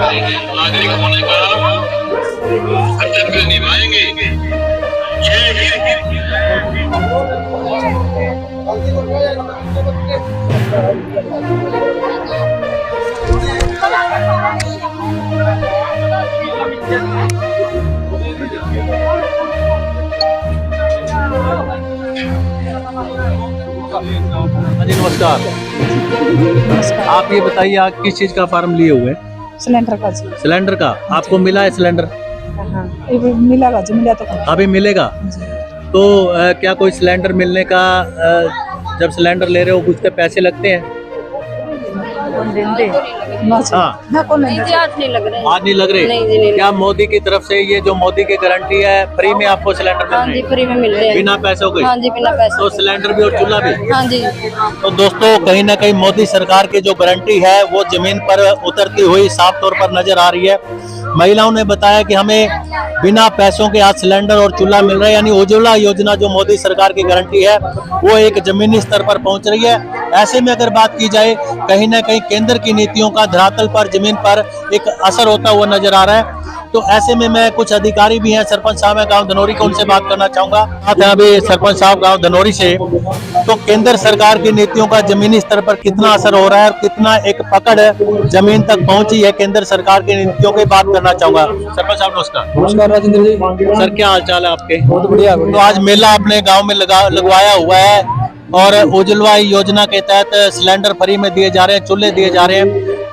नागरिक होने का कर्तव्य निभाएंगे। हाँ जी, नमस्कार। आप ये बताइए, आप किस चीज का फार्म लिए हुए हैं? सिलेंडर का जी। सिलेंडर का। आपको मिला है सिलेंडर? हाँ, ये मिलेगा जी, मिला तो अभी मिलेगा। तो क्या कोई सिलेंडर मिलने का जब सिलेंडर ले रहे हो उसके पैसे लगते हैं? हाँ, आज नहीं लग रहे। आज नहीं लग रहे। नहीं। क्या मोदी की तरफ से ये जो मोदी की गारंटी है, फ्री में आपको सिलेंडर मिल हाँ रहे जी, हैं? फ्री में मिल रहे हैं। बिना पैसों के? हाँ जी, बिना पैसे। तो सिलेंडर भी और चूल्हा भी? हाँ जी। तो दोस्तों, कहीं ना कहीं मोदी सरकार की जो गारंटी है वो जमीन पर उतरती हुई साफ तौर पर नजर आ रही है। महिलाओं ने बताया कि हमें बिना पैसों के आज सिलेंडर और चूल्हा मिल रहा है, यानी उज्ज्वला योजना जो मोदी सरकार की गारंटी है वो एक जमीनी स्तर पर पहुंच रही है। ऐसे में अगर बात की जाए, कहीं ना कहीं केंद्र की नीतियों का धरातल पर जमीन पर एक असर होता हुआ नजर आ रहा है। तो ऐसे में मैं कुछ अधिकारी भी हैं, सरपंच साहब है गांव धनौरी को, उनसे बात करना चाहूंगा। बात है अभी सरपंच साहब गांव धनौरी से। तो केंद्र सरकार की नीतियों का जमीनी स्तर पर कितना असर हो रहा है और कितना एक पकड़ जमीन तक पहुंची है केंद्र सरकार की नीतियों की बात करना चाहूंगा। सरपंच साहब नमस्कार। नमस्कार राजेंद्र जी। सर, क्या हाल चाल है आपके? बहुत बढ़िया। तो आज मेला अपने गांव में लगवाया हुआ है और उज्ज्वला योजना के तहत सिलेंडर फ्री में दिए जा रहे हैं, चूल्हे दिए जा रहे हैं।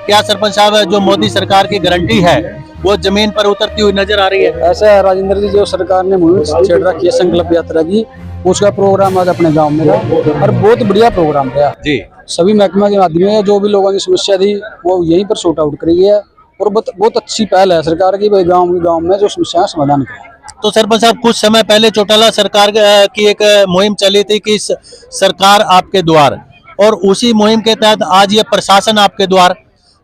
क्या सरपंच साहब, जो मोदी सरकार की गारंटी है वो जमीन पर उतरती हुई नजर आ रही है? ऐसा है राजेंद्र जी, जो सरकार ने मुहिम छेड़ रखी है संकल्प यात्रा की, उसका प्रोग्राम आज अपने गांव में रहा और बहुत बढ़िया प्रोग्राम रहा जी। सभी महकमा के माध्यम से जो भी लोगों की समस्या थी वो यहीं पर सॉर्ट आउट करी है और बहुत अच्छी पहल है सरकार की, भाई गाँव में जो समस्या समाधान करें। तो सरपंच साहब, कुछ समय पहले चौटाला सरकार की एक मुहिम चली थी कि सरकार आपके द्वार, और उसी मुहिम के तहत आज ये प्रशासन आपके द्वार।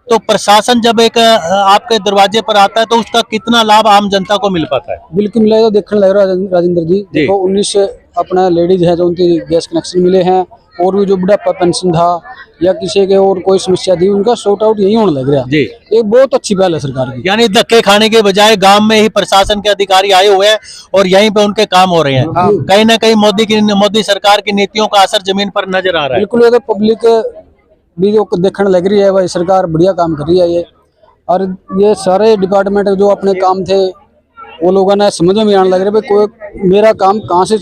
तो प्रशासन जब एक आपके दरवाजे पर आता है तो उसका कितना लाभ आम जनता को मिल पाता है? बिल्कुल मिला, तो देखने लग रहा है राजेंद्र जी। देखो 19 अपना लेडीज है जो उनकी गैस कनेक्शन मिले हैं, और भी जो बुढ़ापा पेंशन था या किसी के और कोई समस्या थी उनका सॉर्ट आउट यही होने लग रहा है जी। एक बहुत अच्छी पहल है सरकार की। यानी धक्के खाने के बजाय गांव में ही प्रशासन के अधिकारी आए हुए हैं और यहीं पे उनके काम हो रहे हैं। कहीं ना कहीं मोदी सरकार की नीतियों का असर जमीन पर नजर आ रहा है। बिल्कुल, ये तो पब्लिक भी जो देखने लग रही है, भाई सरकार बढ़िया काम कर रही है ये। और ये सारे डिपार्टमेंट जो अपने काम थे वो लोगों ने समझ में आने लग रहे, भाई कोई मेरा काम कहाँ से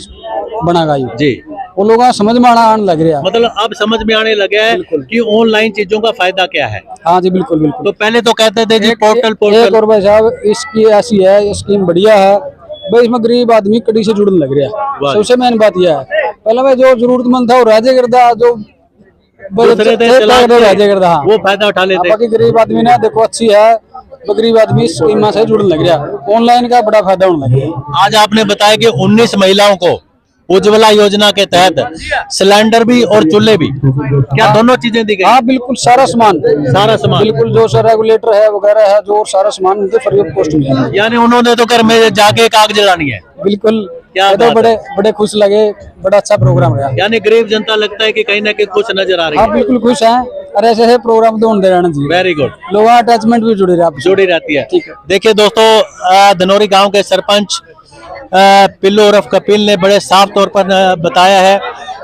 बनाएगा ये जी। वो लोग समझ में आने लग रहा है। मतलब अब समझ में आने लगे है कि ऑनलाइन चीजों का फायदा क्या है। हाँ जी, बिल्कुल बिल्कुल। तो पहले तो कहते थे जी पोर्टल एक और भाई साहब, इसकी ऐसी है, ये स्कीम बढ़िया है भाई, इसमें गरीब आदमी कड़ी से जुड़ने लग रहा है। सबसे मेन बात यह है, पहले भाई जो जरूरतमंद था वो राजे करता, जो राजे करता वो फायदा उठा लेते। बाकी गरीब आदमी ने देखो अच्छी है, तो गरीब आदमी स्कीम से जुड़ने लग रहा, ऑनलाइन का बड़ा फायदा होने लग गया। आज आपने बताया कि 19 महिलाओं को उज्ज्वला योजना के तहत सिलेंडर भी और चूल्हे भी, क्या दोनों चीजें दी गई? हाँ बिल्कुल, सारा सामान बिल्कुल, जो सा रेगुलेटर है वगैरह है, जो सारा सामान उनके फ्री ऑफ कॉस्ट मिला। यानी उन्होंने तो घर में जाके कागज लानी है। बिल्कुल, क्या तो बड़े खुश लगे, बड़ा अच्छा प्रोग्राम रहा। यानी गरीब जनता लगता है कि कहीं ना कहीं खुश नजर आ रही है। हाँ बिल्कुल खुश है, और ऐसे प्रोग्राम तो होते रहना चाहिए। Very good. लोगों का अटैचमेंट भी जुड़ी रहती है। ठीक है। देखिए दोस्तों, धनौरी गांव के सरपंच पिल्लू उर्फ कपिल ने बड़े साफ तौर पर बताया है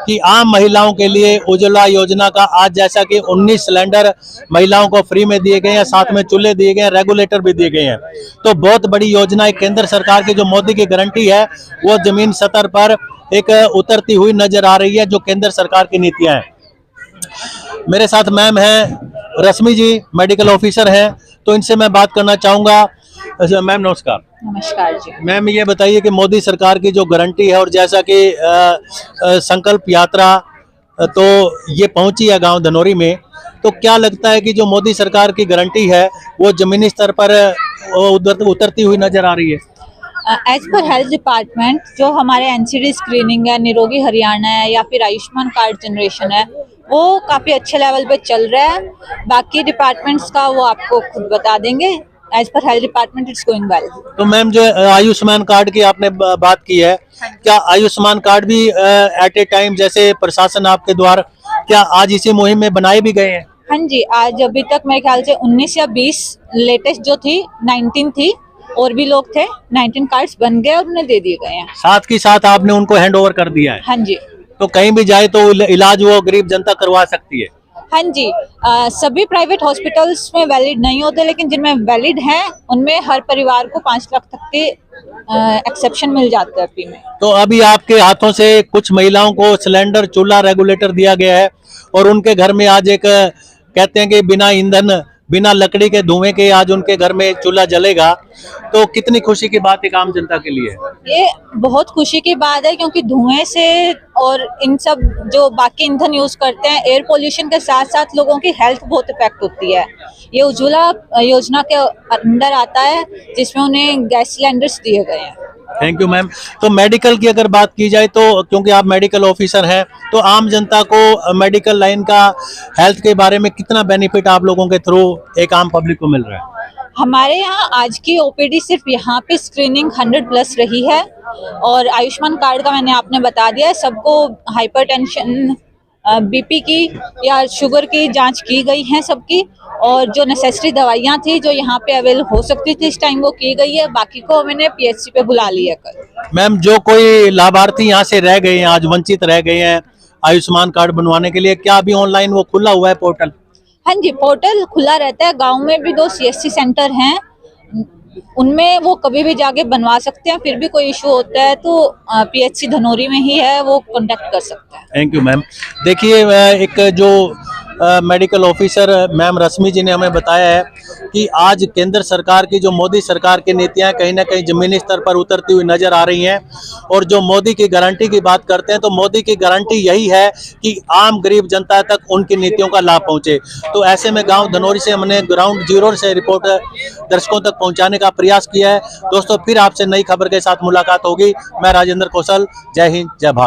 कि आम महिलाओं के लिए उज्ज्वला योजना का आज जैसा कि 19 सिलेंडर महिलाओं को फ्री में दिए गए हैं, साथ में चूल्हे दिए गए हैं, रेगुलेटर भी दिए गए हैं। तो बहुत बड़ी योजना एक केंद्र सरकार की जो मोदी की गारंटी है वो जमीन सतह पर एक उतरती हुई नजर आ रही है, जो केंद्र सरकार की नीतियां हैं। मेरे साथ मैम हैं, रश्मि जी मेडिकल ऑफिसर हैं, तो इनसे मैं बात करना चाहूंगा। मैम नमस्कार। नमस्कार जी। मैम ये बताइए कि मोदी सरकार की जो गारंटी है और जैसा कि संकल्प यात्रा तो ये पहुंची है गांव धनौरी में, तो क्या लगता है कि जो मोदी सरकार की गारंटी है वो जमीनी स्तर पर उतरती हुई नजर आ रही है? एज पर हेल्थ डिपार्टमेंट जो हमारे एनसीडी स्क्रीनिंग है, निरोगी हरियाणा है या फिर आयुष्मान कार्ड जनरेशन है, वो काफ़ी अच्छे लेवल पे चल रहा है। बाकी डिपार्टमेंट्स का वो आपको खुद बता देंगे। As per health department it's going well. तो मैम जो आयुष्मान कार्ड की आपने बात की है, क्या आयुष्मान कार्ड भी एट ए टाइम जैसे प्रशासन आपके द्वारा क्या आज इसी मुहिम में बनाए भी गए हैं? हाँ जी, आज अभी तक मेरे ख्याल से 19 या 20, लेटेस्ट जो थी 19 थी, और भी लोग थे, 19 कार्ड्स बन गए और उन्हें दे दिए गए हैं। साथ ही साथ आपने उनको हैंड ओवर कर दिया है, हाँ जी, तो कहीं भी जाए तो इलाज वो गरीब जनता करवा सकती है। हाँ जी। सभी प्राइवेट हॉस्पिटल्स में वैलिड नहीं होते, लेकिन जिनमें वैलिड हैं उनमें हर परिवार को 5 लाख तक के एक्सेप्शन मिल जाता है फ्री में। तो अभी आपके हाथों से कुछ महिलाओं को सिलेंडर, चूल्हा, रेगुलेटर दिया गया है और उनके घर में आज एक कहते हैं कि बिना ईंधन, बिना लकड़ी के धुएं के आज उनके घर में चूल्हा जलेगा, तो कितनी खुशी की बात है आम जनता के लिए। ये बहुत खुशी की बात है, क्योंकि धुएं से और इन सब जो बाकी ईंधन यूज करते हैं, एयर पोल्यूशन के साथ साथ लोगों की हेल्थ बहुत इफेक्ट होती है। ये उज्ज्वला योजना के अंदर आता है, जिसमें उन्हें गैस सिलेंडर्स दिए गए हैं। Thank you ma'am. तो मेडिकल की अगर बात की जाए तो, क्योंकि आप मेडिकल ऑफिसर हैं, तो आम जनता को मेडिकल लाइन का, हेल्थ के बारे में कितना बेनिफिट आप लोगों के थ्रू एक आम पब्लिक को मिल रहा है। हमारे यहाँ आज की ओपीडी सिर्फ यहाँ पे स्क्रीनिंग 100+ रही है, और आयुष्मान कार्ड का मैंने आपने बता दिया है, सबको हाइपरटेंशन, बीपी की या शुगर की जांच की गई है सबकी, और जो नेसेसरी दवाइयाँ थी जो यहाँ पे अवेल हो सकती थी इस टाइम वो की गई है। बाकी को मैंने पीएचसी पे बुला लिया कल। मैम, जो कोई लाभार्थी यहाँ से रह गए हैं, आज वंचित रह गए हैं आयुष्मान कार्ड बनवाने के लिए, क्या अभी ऑनलाइन वो खुला हुआ है पोर्टल? हाँ जी, पोर्टल खुला रहता है। गांव में भी 2 CSC सेंटर हैं, उनमें वो कभी भी जाके बनवा सकते हैं। फिर भी कोई इशू होता है तो पीएचसी धनोरी में ही है, वो कांटेक्ट कर सकते हैं। Thank you ma'am. देखिए, एक जो मेडिकल ऑफिसर मैम रश्मि जी ने हमें बताया है कि आज केंद्र सरकार की जो मोदी सरकार की नीतियां कहीं ना कहीं जमीनी स्तर पर उतरती हुई नजर आ रही हैं, और जो मोदी की गारंटी की बात करते हैं तो मोदी की गारंटी यही है कि आम गरीब जनता तक उनकी नीतियों का लाभ पहुंचे। तो ऐसे में गांव धनोरी से हमने ग्राउंड जीरो से रिपोर्ट दर्शकों तक पहुंचाने का प्रयास किया है। दोस्तों, फिर आपसे नई खबर के साथ मुलाकात होगी। मैं राजेंद्र कौशल, जय हिंद, जय भारत।